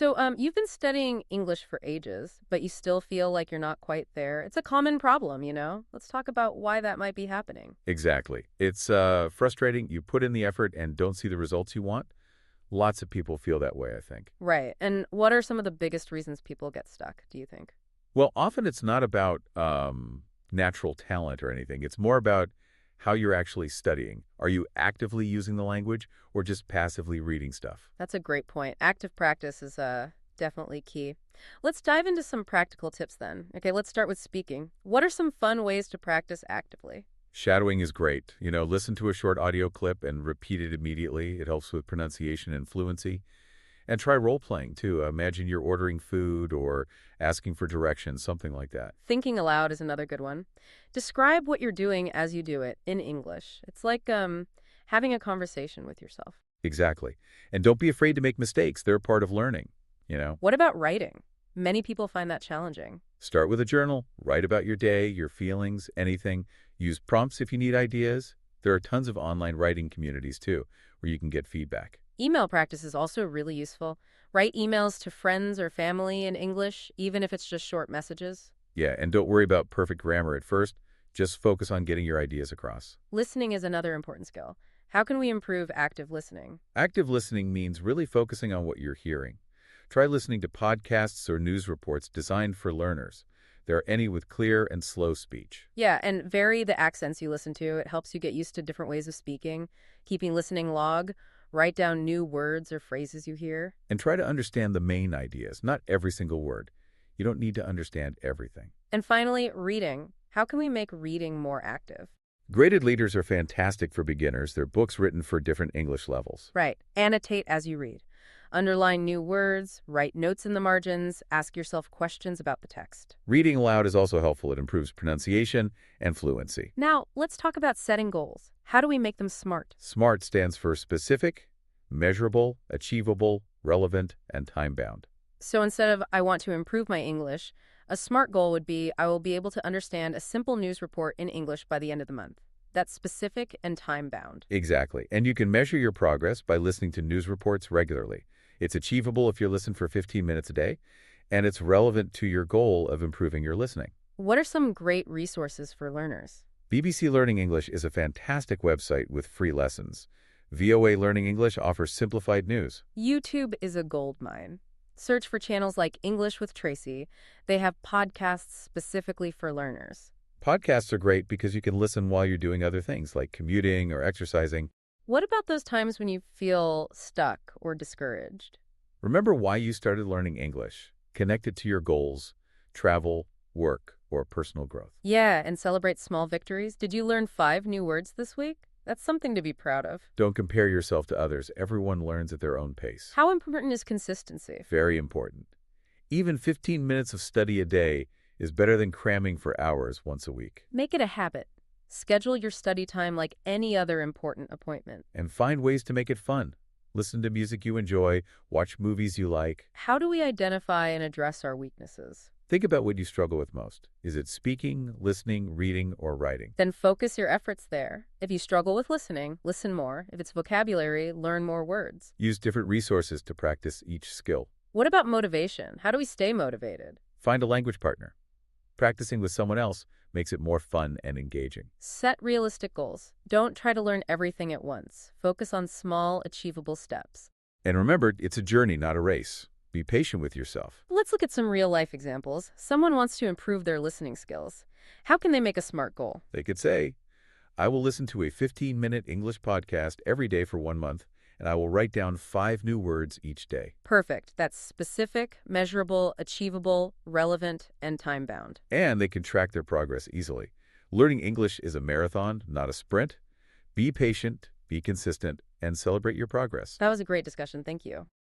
You've been studying English for ages, but you still feel like you're not quite there. It's a common problem, you know? Let's talk about why that might be happening. Exactly. It's frustrating. You put in the effort and don't see the results you want. Lots of people feel that way, I think. Right. And what are some of the biggest reasons people get stuck, do you think? Well, often it's not about natural talent or anything. It's more about how you're actually studying. Are you actively using the language or just passively reading stuff? That's a great point. Active practice is definitely key. Let's dive into some practical tips then. Okay, let's start with speaking. What are some fun ways to practice actively? Shadowing is great. Listen to a short audio clip and repeat it immediately. It helps with pronunciation and fluency. And try role-playing, too. Imagine you're ordering food or asking for directions, something like that. Thinking aloud is another good one. Describe what you're doing as you do it in English. It's like having a conversation with yourself. Exactly. And don't be afraid to make mistakes. They're part of learning. What about writing? Many people find that challenging. Start with a journal. Write about your day, your feelings, anything. Use prompts if you need ideas. There are tons of online writing communities, too, where you can get feedback. Email practice is also really useful. Write emails to friends or family in English, even if it's just short messages. Yeah, and don't worry about perfect grammar at first. Just focus on getting your ideas across. Listening is another important skill. How can we improve active listening? Active listening means really focusing on what you're hearing. Try listening to podcasts or news reports designed for learners. There are any with clear and slow speech. Yeah, and vary the accents you listen to. It helps you get used to different ways of speaking. Keeping listening log. Write down new words or phrases you hear. And try to understand the main ideas, not every single word. You don't need to understand everything. And finally, reading. How can we make reading more active? Graded leaders are fantastic for beginners. They're books written for different English levels. Right. Annotate as you read. Underline new words, write notes in the margins, ask yourself questions about the text. Reading aloud is also helpful. It improves pronunciation and fluency. Now, let's talk about setting goals. How do we make them SMART? SMART stands for specific, measurable, achievable, relevant, and time-bound. So instead of I want to improve my English, a SMART goal would be I will be able to understand a simple news report in English by the end of the month. That's specific and time-bound. Exactly. And you can measure your progress by listening to news reports regularly. It's achievable if you listen for 15 minutes a day, and it's relevant to your goal of improving your listening. What are some great resources for learners? BBC Learning English is a fantastic website with free lessons. VOA Learning English offers simplified news. YouTube is a goldmine. Search for channels like English with Tracy. They have podcasts specifically for learners. Podcasts are great because you can listen while you're doing other things like commuting or exercising. What about those times when you feel stuck or discouraged? Remember why you started learning English. Connect it to your goals, travel, work, or personal growth. Yeah, and celebrate small victories. Did you learn 5 new words this week? That's something to be proud of. Don't compare yourself to others. Everyone learns at their own pace. How important is consistency? Very important. Even 15 minutes of study a day is better than cramming for hours once a week. Make it a habit. Schedule your study time like any other important appointment. And find ways to make it fun. Listen to music you enjoy, watch movies you like. How do we identify and address our weaknesses? Think about what you struggle with most. Is it speaking, listening, reading, or writing? Then focus your efforts there. If you struggle with listening, listen more. If it's vocabulary, learn more words. Use different resources to practice each skill. What about motivation? How do we stay motivated? Find a language partner. Practicing with someone else makes it more fun and engaging. Set realistic goals. Don't try to learn everything at once. Focus on small, achievable steps. And remember, it's a journey, not a race. Be patient with yourself. Let's look at some real-life examples. Someone wants to improve their listening skills. How can they make a SMART goal? They could say, I will listen to a 15-minute English podcast every day for 1 month, and I will write down 5 new words each day. Perfect. That's specific, measurable, achievable, relevant, and time-bound. And they can track their progress easily. Learning English is a marathon, not a sprint. Be patient, be consistent, and celebrate your progress. That was a great discussion. Thank you.